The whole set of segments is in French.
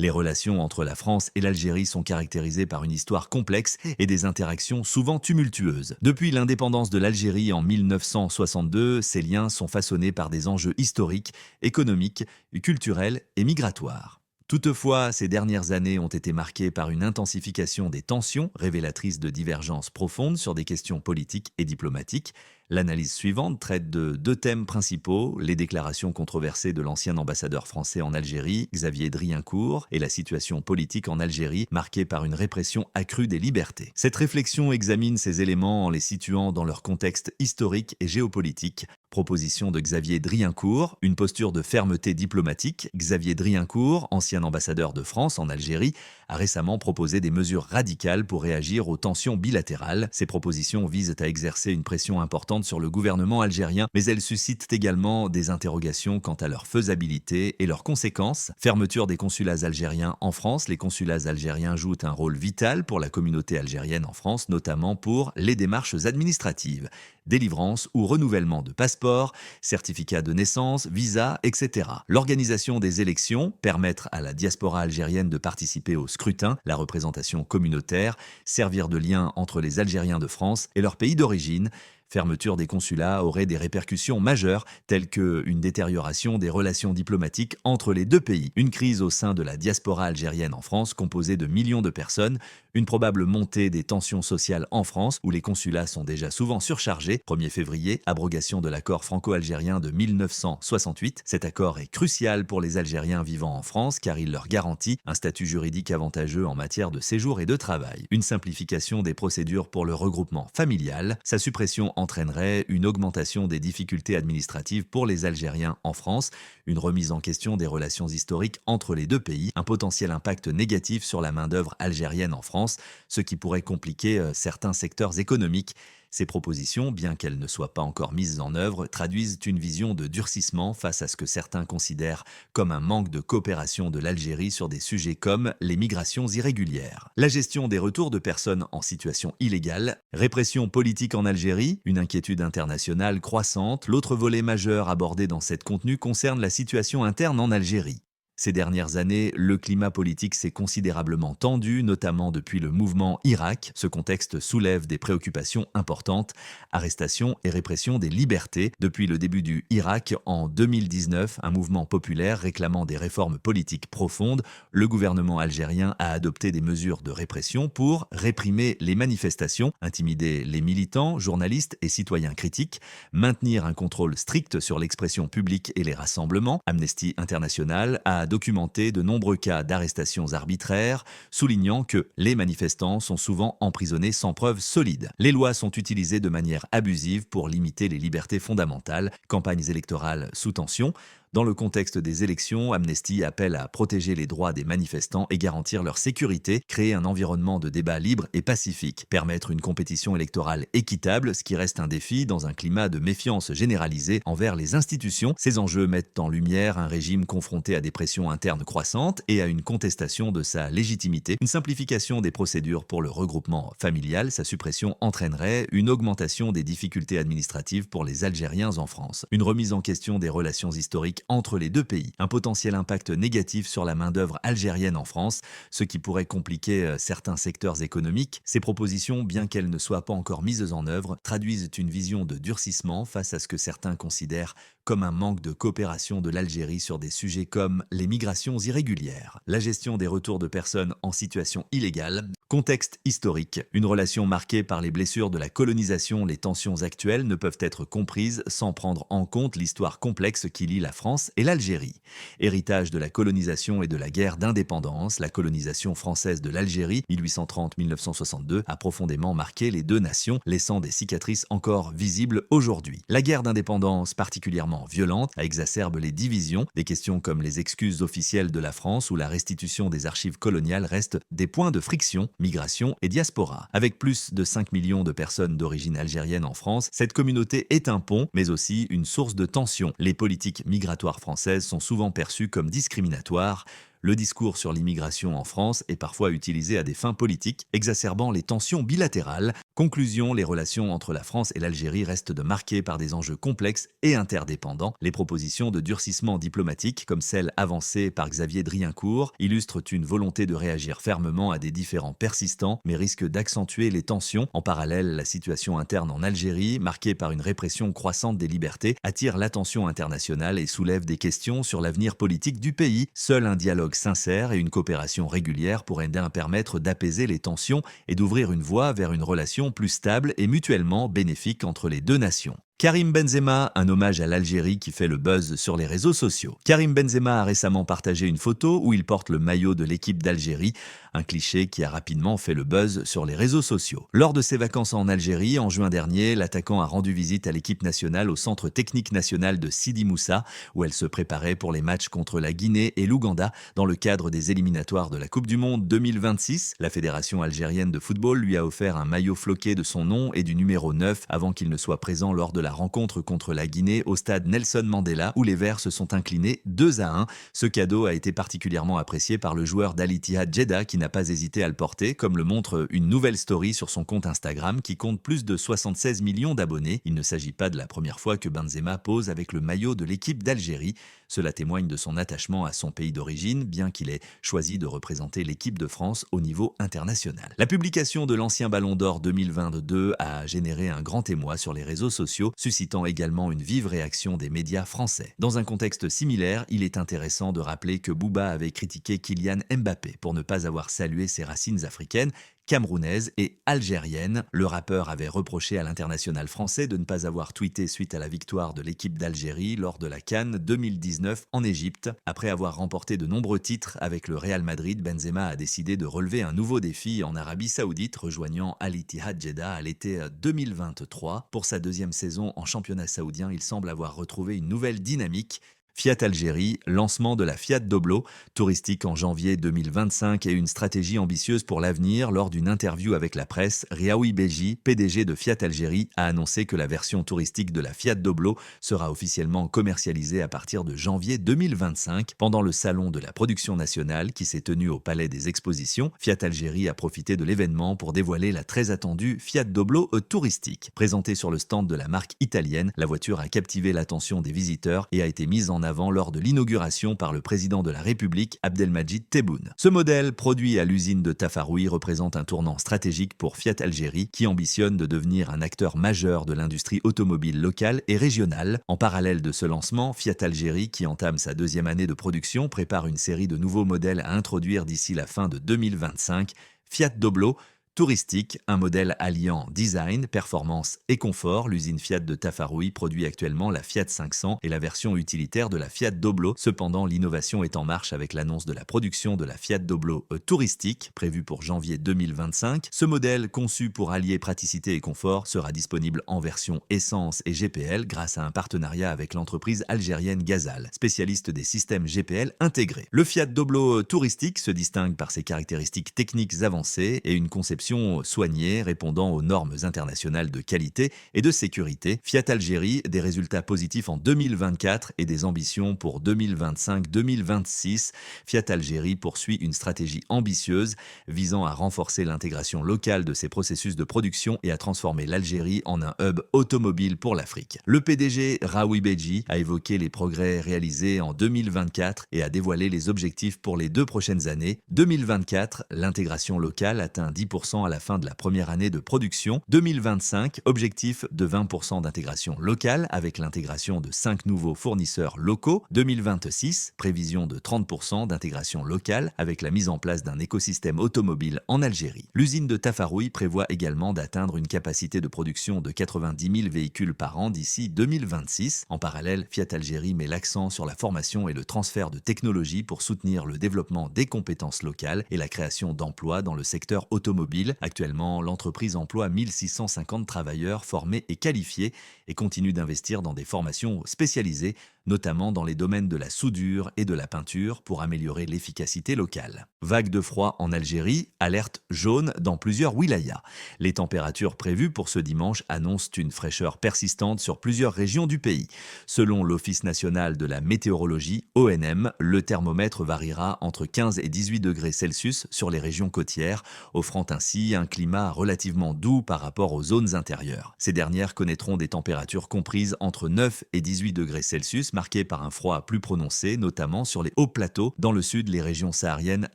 Les relations entre la France et l'Algérie sont caractérisées par une histoire complexe et des interactions souvent tumultueuses. Depuis l'indépendance de l'Algérie en 1962, ces liens sont façonnés par des enjeux historiques, économiques, culturels et migratoires. Toutefois, ces dernières années ont été marquées par une intensification des tensions, révélatrices de divergences profondes sur des questions politiques et diplomatiques. L'analyse suivante traite de deux thèmes principaux, les déclarations controversées de l'ancien ambassadeur français en Algérie, Xavier Driancourt, et la situation politique en Algérie, marquée par une répression accrue des libertés. Cette réflexion examine ces éléments en les situant dans leur contexte historique et géopolitique. Proposition de Xavier Driancourt, une posture de fermeté diplomatique. Xavier Driancourt, ancien ambassadeur de France en Algérie, a récemment proposé des mesures radicales pour réagir aux tensions bilatérales. Ces propositions visent à exercer une pression importante sur le gouvernement algérien, mais elles suscitent également des interrogations quant à leur faisabilité et leurs conséquences. Fermeture des consulats algériens en France. Les consulats algériens jouent un rôle vital pour la communauté algérienne en France, notamment pour les démarches administratives. Délivrance ou renouvellement de passeports, certificats de naissance, visas, etc. L'organisation des élections, permettre à la diaspora algérienne de participer au scrutin, la représentation communautaire, servir de lien entre les Algériens de France et leur pays d'origine. Fermeture des consulats aurait des répercussions majeures, telles qu'une détérioration des relations diplomatiques entre les deux pays, une crise au sein de la diaspora algérienne en France composée de millions de personnes, une probable montée des tensions sociales en France où les consulats sont déjà souvent surchargés. 1er février, abrogation de l'accord franco-algérien de 1968. Cet accord est crucial pour les Algériens vivant en France car il leur garantit un statut juridique avantageux en matière de séjour et de travail. Une simplification des procédures pour le regroupement familial. Sa suppression entraînerait une augmentation des difficultés administratives pour les Algériens en France, une remise en question des relations historiques entre les deux pays, un potentiel impact négatif sur la main-d'œuvre algérienne en France, ce qui pourrait compliquer certains secteurs économiques. Ces propositions, bien qu'elles ne soient pas encore mises en œuvre, traduisent une vision de durcissement face à ce que certains considèrent comme un manque de coopération de l'Algérie sur des sujets comme les migrations irrégulières. La gestion des retours de personnes en situation illégale, répression politique en Algérie, une inquiétude internationale croissante. L'autre volet majeur abordé dans cette contenu concerne la situation interne en Algérie. Ces dernières années, le climat politique s'est considérablement tendu, notamment depuis le mouvement Irak. Ce contexte soulève des préoccupations importantes. Arrestation et répression des libertés. Depuis le début du Irak, en 2019, un mouvement populaire réclamant des réformes politiques profondes, le gouvernement algérien a adopté des mesures de répression pour réprimer les manifestations, intimider les militants, journalistes et citoyens critiques, maintenir un contrôle strict sur l'expression publique et les rassemblements. Amnesty International a documenté de nombreux cas d'arrestations arbitraires, soulignant que les manifestants sont souvent emprisonnés sans preuves solides. Les lois sont utilisées de manière abusive pour limiter les libertés fondamentales, campagnes électorales sous tension. Dans le contexte des élections, Amnesty appelle à protéger les droits des manifestants et garantir leur sécurité, créer un environnement de débat libre et pacifique, permettre une compétition électorale équitable, ce qui reste un défi dans un climat de méfiance généralisée envers les institutions. Ces enjeux mettent en lumière un régime confronté à des pressions internes croissantes et à une contestation de sa légitimité. Une simplification des procédures pour le regroupement familial, sa suppression entraînerait une augmentation des difficultés administratives pour les Algériens en France. Une remise en question des relations historiques entre les deux pays, un potentiel impact négatif sur la main-d'œuvre algérienne en France, ce qui pourrait compliquer certains secteurs économiques. Ces propositions, bien qu'elles ne soient pas encore mises en œuvre, traduisent une vision de durcissement face à ce que certains considèrent comme un manque de coopération de l'Algérie sur des sujets comme les migrations irrégulières, la gestion des retours de personnes en situation illégale. Contexte historique. Une relation marquée par les blessures de la colonisation, les tensions actuelles ne peuvent être comprises sans prendre en compte l'histoire complexe qui lie la France et l'Algérie. Héritage de la colonisation et de la guerre d'indépendance, la colonisation française de l'Algérie, 1830-1962, a profondément marqué les deux nations, laissant des cicatrices encore visibles aujourd'hui. La guerre d'indépendance, particulièrement violente, a exacerbé les divisions. Des questions comme les excuses officielles de la France ou la restitution des archives coloniales restent des points de friction. Migration et diaspora. Avec plus de 5 millions de personnes d'origine algérienne en France, cette communauté est un pont, mais aussi une source de tension. Les politiques migratoires françaises sont souvent perçues comme discriminatoires. Le discours sur l'immigration en France est parfois utilisé à des fins politiques, exacerbant les tensions bilatérales. Conclusion, les relations entre la France et l'Algérie restent marquées par des enjeux complexes et interdépendants. Les propositions de durcissement diplomatique, comme celle avancée par Xavier Driancourt, illustrent une volonté de réagir fermement à des différends persistants, mais risquent d'accentuer les tensions. En parallèle, la situation interne en Algérie, marquée par une répression croissante des libertés, attire l'attention internationale et soulève des questions sur l'avenir politique du pays. Seul un dialogue sincère et une coopération régulière pourraient permettre d'apaiser les tensions et d'ouvrir une voie vers une relation plus stable et mutuellement bénéfique entre les deux nations. Karim Benzema, un hommage à l'Algérie qui fait le buzz sur les réseaux sociaux. Karim Benzema a récemment partagé une photo où il porte le maillot de l'équipe d'Algérie, un cliché qui a rapidement fait le buzz sur les réseaux sociaux. Lors de ses vacances en Algérie, en juin dernier, l'attaquant a rendu visite à l'équipe nationale au centre technique national de Sidi Moussa, où elle se préparait pour les matchs contre la Guinée et l'Ouganda dans le cadre des éliminatoires de la Coupe du Monde 2026. La Fédération algérienne de football lui a offert un maillot floqué de son nom et du numéro 9 avant qu'il ne soit présent lors de la rencontre contre la Guinée au stade Nelson Mandela où les Verts se sont inclinés 2-1. Ce cadeau a été particulièrement apprécié par le joueur d'Al Ittihad Jeddah qui n'a pas hésité à le porter, comme le montre une nouvelle story sur son compte Instagram qui compte plus de 76 millions d'abonnés. Il ne s'agit pas de la première fois que Benzema pose avec le maillot de l'équipe d'Algérie. Cela témoigne de son attachement à son pays d'origine, bien qu'il ait choisi de représenter l'équipe de France au niveau international. La publication de l'ancien Ballon d'Or 2022 a généré un grand émoi sur les réseaux sociaux, suscitant également une vive réaction des médias français. Dans un contexte similaire, il est intéressant de rappeler que Booba avait critiqué Kylian Mbappé pour ne pas avoir salué ses racines africaines, camerounaise et algérienne. Le rappeur avait reproché à l'international français de ne pas avoir tweeté suite à la victoire de l'équipe d'Algérie lors de la CAN 2019 en Égypte. Après avoir remporté de nombreux titres avec le Real Madrid, Benzema a décidé de relever un nouveau défi en Arabie Saoudite, rejoignant Al Ittihad Jeddah à l'été 2023. Pour sa deuxième saison en championnat saoudien, il semble avoir retrouvé une nouvelle dynamique. Fiat Algérie, lancement de la Fiat Doblo, touristique en janvier 2025 et une stratégie ambitieuse pour l'avenir. Lors d'une interview avec la presse, Riaoui Beji, PDG de Fiat Algérie, a annoncé que la version touristique de la Fiat Doblo sera officiellement commercialisée à partir de janvier 2025. Pendant le salon de la production nationale qui s'est tenu au Palais des Expositions, Fiat Algérie a profité de l'événement pour dévoiler la très attendue Fiat Doblo touristique. Présentée sur le stand de la marque italienne, la voiture a captivé l'attention des visiteurs et a été mise en avant lors de l'inauguration par le président de la République, Abdelmadjid Tebboune. Ce modèle, produit à l'usine de Tafaroui, représente un tournant stratégique pour Fiat Algérie, qui ambitionne de devenir un acteur majeur de l'industrie automobile locale et régionale. En parallèle de ce lancement, Fiat Algérie, qui entame sa deuxième année de production, prépare une série de nouveaux modèles à introduire d'ici la fin de 2025. Fiat Doblo, touristique, un modèle alliant design, performance et confort. L'usine Fiat de Tafaroui produit actuellement la Fiat 500 et la version utilitaire de la Fiat Doblo. Cependant, l'innovation est en marche avec l'annonce de la production de la Fiat Doblo touristique, prévue pour janvier 2025. Ce modèle, conçu pour allier praticité et confort, sera disponible en version essence et GPL grâce à un partenariat avec l'entreprise algérienne Gazal, spécialiste des systèmes GPL intégrés. Le Fiat Doblo touristique se distingue par ses caractéristiques techniques avancées et une conception soignée répondant aux normes internationales de qualité et de sécurité. Fiat Algérie, des résultats positifs en 2024 et des ambitions pour 2025-2026. Fiat Algérie poursuit une stratégie ambitieuse visant à renforcer l'intégration locale de ses processus de production et à transformer l'Algérie en un hub automobile pour l'Afrique. Le PDG Raoui Beji a évoqué les progrès réalisés en 2024 et a dévoilé les objectifs pour les 2 prochaines années. 2024, l'intégration locale atteint 10% à la fin de la première année de production. 2025, objectif de 20% d'intégration locale avec l'intégration de 5 nouveaux fournisseurs locaux. 2026, prévision de 30% d'intégration locale avec la mise en place d'un écosystème automobile en Algérie. L'usine de Tafaroui prévoit également d'atteindre une capacité de production de 90 000 véhicules par an d'ici 2026. En parallèle, Fiat Algérie met l'accent sur la formation et le transfert de technologies pour soutenir le développement des compétences locales et la création d'emplois dans le secteur automobile. Actuellement, l'entreprise emploie 1650 travailleurs formés et qualifiés et continue d'investir dans des formations spécialisées notamment dans les domaines de la soudure et de la peinture pour améliorer l'efficacité locale. Vague de froid en Algérie, alerte jaune dans plusieurs wilayas. Les températures prévues pour ce dimanche annoncent une fraîcheur persistante sur plusieurs régions du pays. Selon l'Office national de la météorologie, ONM, le thermomètre variera entre 15 et 18 degrés Celsius sur les régions côtières, offrant ainsi un climat relativement doux par rapport aux zones intérieures. Ces dernières connaîtront des températures comprises entre 9 et 18 degrés Celsius, marquées par un froid plus prononcé, notamment sur les hauts plateaux. Dans le sud, les régions sahariennes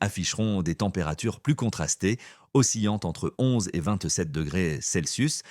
afficheront des températures plus contrastées, oscillant entre 11 et 27 degrés Celsius.